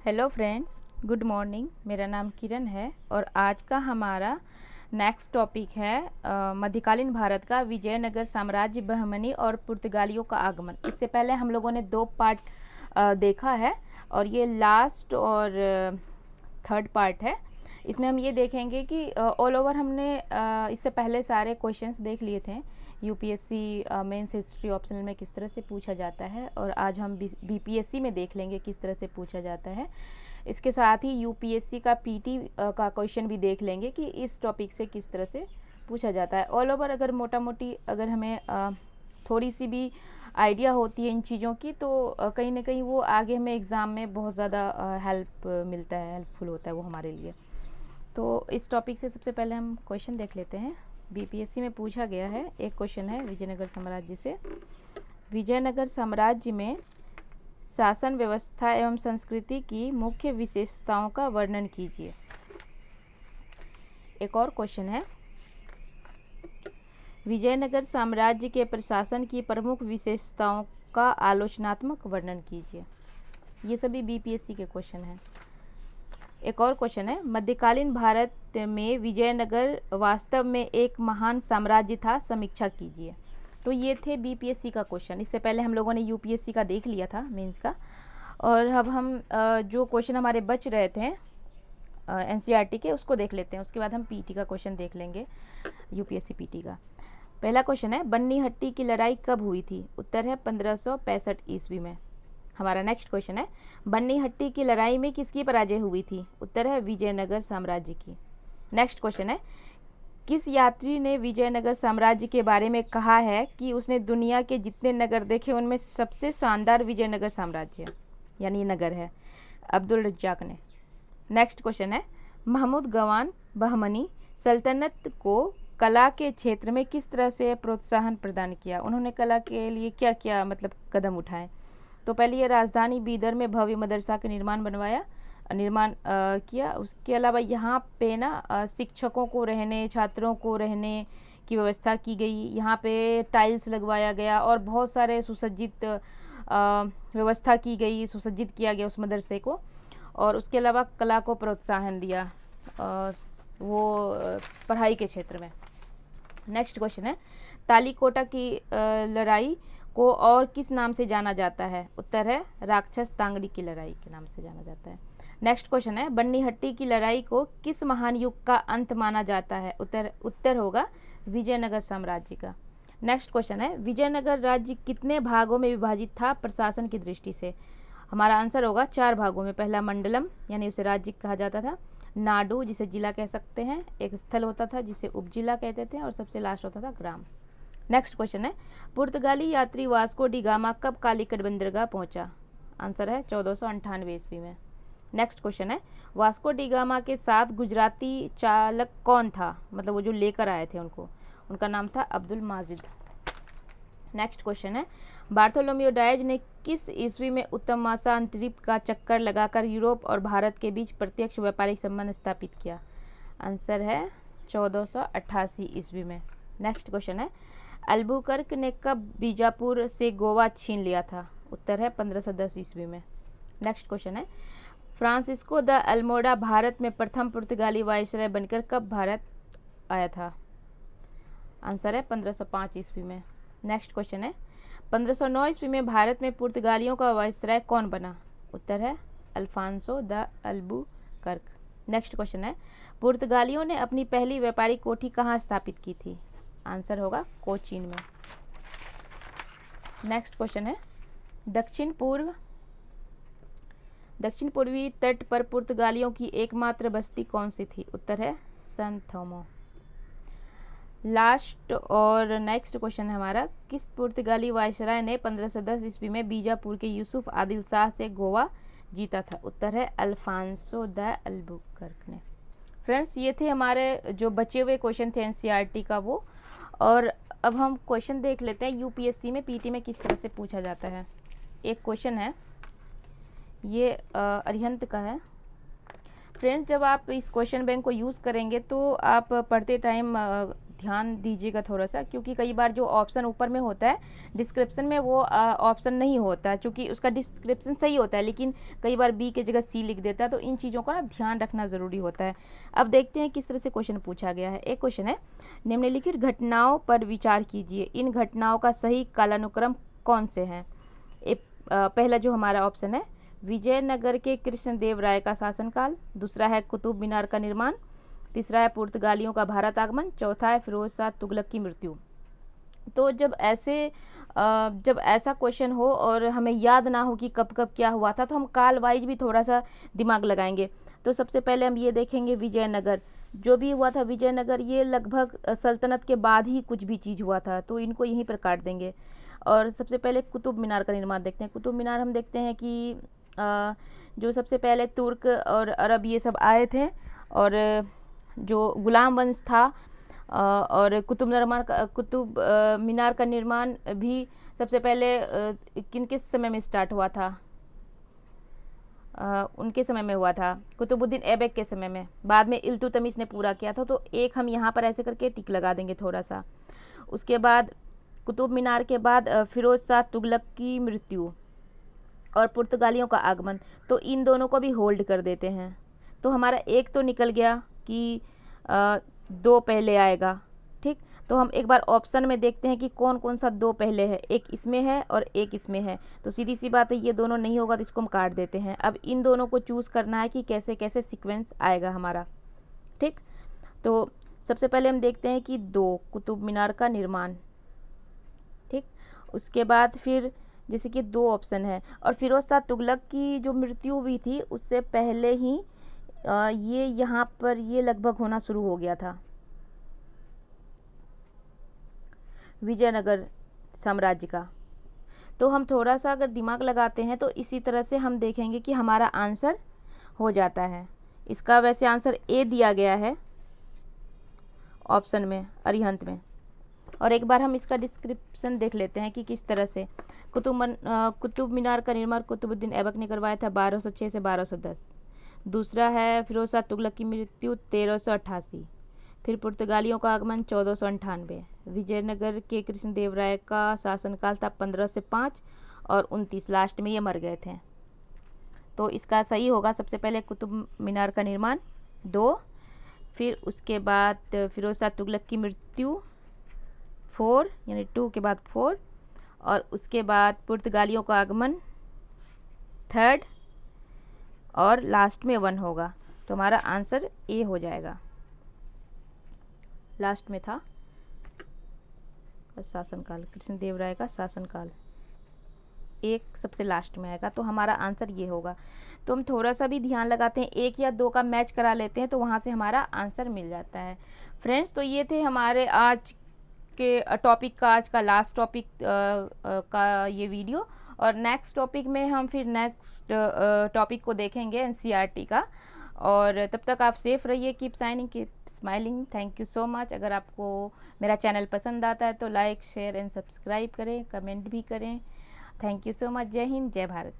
Hello friends, good morning. मेरा नाम किरण है और आज का हमारा नेक्स्ट टॉपिक है मध्यकालीन भारत का विजयनगर साम्राज्य, बहमनी और पुर्तगालियों का आगमन। इससे पहले हम लोगों ने 2 पार्ट देखा है और ये लास्ट और थर्ड पार्ट है। इसमें हम ये देखेंगे कि ऑल ओवर हमने इससे पहले सारे क्वेश्चंस देख लिए थे। यूपीएससी मेंस हिस्ट्री ऑप्शनल में किस तरह से पूछा जाता है और आज हम बीपीएससी में देख लेंगे किस तरह से पूछा जाता है। इसके साथ ही यूपीएससी का पीटी का क्वेश्चन भी देख लेंगे कि इस टॉपिक से किस तरह से पूछा जाता है। ऑल ओवर अगर मोटा मोटी अगर हमें थोड़ी सी भी आइडिया होती है इन चीज़ों की तो कहीं ना कहीं वो आगे हमें एग्ज़ाम में बहुत ज़्यादा हेल्प मिलता है, हेल्पफुल होता है वो हमारे लिए। तो इस टॉपिक से सबसे पहले हम क्वेश्चन देख लेते हैं। बीपीएससी में पूछा गया है, एक क्वेश्चन है विजयनगर साम्राज्य से। विजयनगर साम्राज्य में शासन व्यवस्था एवं संस्कृति की मुख्य विशेषताओं का वर्णन कीजिए। एक और क्वेश्चन है, विजयनगर साम्राज्य के प्रशासन की प्रमुख विशेषताओं का आलोचनात्मक वर्णन कीजिए। ये सभी बीपीएससी के क्वेश्चन हैं। एक और क्वेश्चन है, मध्यकालीन भारत में विजयनगर वास्तव में एक महान साम्राज्य था, समीक्षा कीजिए। तो ये थे बीपीएससी का क्वेश्चन। इससे पहले हम लोगों ने यूपीएससी का देख लिया था, मेंस का। और अब हम जो क्वेश्चन हमारे बच रहे थे एनसीईआरटी के, उसको देख लेते हैं। उसके बाद हम पीटी का क्वेश्चन देख लेंगे, यूपीएससी पीटी का। पहला क्वेश्चन है, बन्नीहट्टी की लड़ाई कब हुई थी? उत्तर है 1565 ईस्वी में। हमारा नेक्स्ट क्वेश्चन है, बन्नीहट्टी की लड़ाई में किसकी पराजय हुई थी? उत्तर है विजयनगर साम्राज्य की। नेक्स्ट क्वेश्चन है, किस यात्री ने विजयनगर साम्राज्य के बारे में कहा है कि उसने दुनिया के जितने नगर देखे उनमें सबसे शानदार विजयनगर साम्राज्य यानी नगर है? अब्दुल रज्जाक ने। नेक्स्ट क्वेश्चन है, महमूद गवान बहमनी सल्तनत को कला के क्षेत्र में किस तरह से प्रोत्साहन प्रदान किया? उन्होंने कला के लिए क्या क्या कदम उठाए? तो पहले ये राजधानी बीदर में भव्य मदरसा का निर्माण किया। उसके अलावा यहाँ पे ना शिक्षकों को रहने, छात्रों को रहने की व्यवस्था की गई। यहाँ पे टाइल्स लगवाया गया और बहुत सारे सुसज्जित व्यवस्था की गई, सुसज्जित किया गया उस मदरसे को। और उसके अलावा कला को प्रोत्साहन दिया वो पढ़ाई के क्षेत्र में। नेक्स्ट क्वेश्चन है, तालीकोटा की लड़ाई को और किस नाम से जाना जाता है? उत्तर है राक्षस तांगड़ी की लड़ाई के नाम से जाना जाता है। नेक्स्ट क्वेश्चन है, बन्नीहट्टी की लड़ाई को किस महान युग का अंत माना जाता है? उत्तर होगा विजयनगर साम्राज्य का। नेक्स्ट क्वेश्चन है, विजयनगर राज्य कितने भागों में विभाजित था प्रशासन की दृष्टि से? हमारा आंसर होगा 4 भागों में। पहला मंडलम यानी उसे राज्य कहा जाता था, नाडु जिसे जिला कह सकते हैं, एक स्थल होता था जिसे उपजिला कहते थे, और सबसे लास्ट होता था ग्राम। नेक्स्ट क्वेश्चन है, पुर्तगाली यात्री वास्को डी गामा कब कालीकट बंदरगाह पहुंचा? आंसर है 1498 ईस्वी में। नेक्स्ट क्वेश्चन है, वास्को डी गामा के साथ गुजराती चालक कौन था? मतलब वो जो लेकर आए थे उनका नाम था अब्दुल माजिद। नेक्स्ट क्वेश्चन है, बार्थोलोम्यू डायज ने किस ईस्वी में उत्तमासांतरीप का चक्कर लगाकर यूरोप और भारत के बीच प्रत्यक्ष व्यापारिक संबंध स्थापित किया? आंसर है 1488 ईस्वी में। नेक्स्ट क्वेश्चन है, अल्बुकर्क ने कब बीजापुर से गोवा छीन लिया था? उत्तर है 1510 ईस्वी में। नेक्स्ट क्वेश्चन है, फ्रांसिस्को द अल्मोड़ा भारत में प्रथम पुर्तगाली वायसराय बनकर कब भारत आया था? आंसर है 1505 ईस्वी में। नेक्स्ट क्वेश्चन है, 1509 ईस्वी में भारत में पुर्तगालियों का वायसराय कौन बना? उत्तर है Alfonso de Albuquerque. Next question है, पुर्तगालियों ने अपनी पहली व्यापारिक कोठी कहाँ स्थापित की थी? आंसर होगा कोचीन में। नेक्स्ट क्वेश्चन है, दक्षिण पूर्वी तट पर पुर्तगालियों की एकमात्र बस्ती कौन सी थी? उत्तर है सन थोमो। लास्ट और नेक्स्ट क्वेश्चन है हमारा, किस पुर्तगाली वायसराय ने 1510 ईस्वी में बीजापुर के यूसुफ आदिल शाह से गोवा जीता था? उत्तर है अल्फांसो द अल्बुकर्क ने। फ्रेंड्स, ये थे हमारे जो बचे हुए क्वेश्चन थे एनसीईआरटी का वो। और अब हम क्वेश्चन देख लेते हैं यूपीएससी में, पीटी में किस तरह से पूछा जाता है। एक क्वेश्चन है, ये अरिहंत का है। फ्रेंड्स, जब आप इस क्वेश्चन बैंक को यूज़ करेंगे तो आप पढ़ते टाइम ध्यान दीजिएगा थोड़ा सा, क्योंकि कई बार जो ऑप्शन ऊपर में होता है डिस्क्रिप्शन में वो ऑप्शन नहीं होता है, क्योंकि उसका डिस्क्रिप्शन सही होता है लेकिन कई बार बी की जगह सी लिख देता है, तो इन चीज़ों का ना ध्यान रखना ज़रूरी होता है। अब देखते हैं किस तरह से क्वेश्चन पूछा गया है। एक क्वेश्चन है, निम्नलिखित घटनाओं पर विचार कीजिए, इन घटनाओं का सही कालानुक्रम कौन से हैं। पहला जो हमारा ऑप्शन है विजयनगर के कृष्णदेव राय का शासनकाल, दूसरा है कुतुब मीनार का निर्माण, तीसरा है पुर्तगालियों का भारत आगमन, चौथा है फिरोज शाह तुगलक की मृत्यु। तो जब ऐसा क्वेश्चन हो और हमें याद ना हो कि कब कब क्या हुआ था, तो हम काल वाइज भी थोड़ा सा दिमाग लगाएंगे। तो सबसे पहले हम ये देखेंगे विजयनगर, जो भी हुआ था विजयनगर, ये लगभग सल्तनत के बाद ही कुछ भी चीज़ हुआ था, तो इनको यहीं पर काट देंगे। और सबसे पहले कुतुब मीनार का निर्माण देखते हैं। कुतुब मीनार हम देखते हैं कि जो सबसे पहले तुर्क और अरब ये सब आए थे, और जो गुलाम वंश था, और कुतुब मीनार का निर्माण भी सबसे पहले किस समय में स्टार्ट हुआ था, उनके समय में हुआ था, कुतुबुद्दीन ऐबक के समय में, बाद में इल्तुतमिश ने पूरा किया था। तो एक हम यहाँ पर ऐसे करके टिक लगा देंगे थोड़ा सा। उसके बाद कुतुब मीनार के बाद फिरोज शाह तुगलक की मृत्यु और पुर्तगालियों का आगमन, तो इन दोनों को भी होल्ड कर देते हैं। तो हमारा एक तो निकल गया कि दो पहले आएगा, ठीक। तो हम एक बार ऑप्शन में देखते हैं कि कौन कौन सा दो पहले है, एक इसमें है और एक इसमें है। तो सीधी सी बात है ये दोनों नहीं होगा, तो इसको हम काट देते हैं। अब इन दोनों को चूज़ करना है कि कैसे कैसे सीक्वेंस आएगा हमारा, ठीक। तो सबसे पहले हम देखते हैं कि दो कुतुब मीनार का निर्माण, ठीक। उसके बाद फिर जैसे कि दो ऑप्शन है, और फिरोज शाह तुगलक की जो मृत्यु हुई थी उससे पहले ही ये यहाँ पर ये लगभग होना शुरू हो गया था, विजयनगर साम्राज्य का। तो हम थोड़ा सा अगर दिमाग लगाते हैं तो इसी तरह से हम देखेंगे कि हमारा आंसर हो जाता है। इसका वैसे आंसर ए दिया गया है ऑप्शन में, अरिहंत में। और एक बार हम इसका डिस्क्रिप्शन देख लेते हैं कि किस तरह से कुतुब मीनार का निर्माण कुतुबुद्दीन ऐबक ने करवाया था 1206 से 1210। दूसरा है फिरोज शाह तुगलक की मृत्यु 1388। फिर पुर्तगालियों का आगमन 1498। विजयनगर के कृष्णदेव राय का शासनकाल था 15 से 5 और 29, लास्ट में ये मर गए थे। तो इसका सही होगा सबसे पहले कुतुब मीनार का निर्माण 2, फिर उसके बाद फिरोज शाह तुगलक की मृत्यु 4, यानी 2 के बाद 4, और उसके बाद पुर्तगालियों का आगमन 3rd, और लास्ट में 1 होगा। तो हमारा आंसर ए हो जाएगा। लास्ट में था शासनकाल, कृष्णदेव राय का शासनकाल, एक सबसे लास्ट में आएगा, तो हमारा आंसर ये होगा। तो हम थोड़ा सा भी ध्यान लगाते हैं, 1 या 2 का मैच करा लेते हैं, तो वहाँ से हमारा आंसर मिल जाता है। फ्रेंड्स, तो ये थे हमारे आज के टॉपिक का, आज का लास्ट टॉपिक का ये वीडियो। और नेक्स्ट टॉपिक में हम फिर नेक्स्ट टॉपिक को देखेंगे एनसीईआरटी का। और तब तक आप सेफ रहिए, keep signing, keep smiling. Thank you so much. अगर आपको मेरा चैनल पसंद आता है तो लाइक, शेयर एंड सब्सक्राइब करें, कमेंट भी करें। Thank you so much. जय हिंद, जय भारत।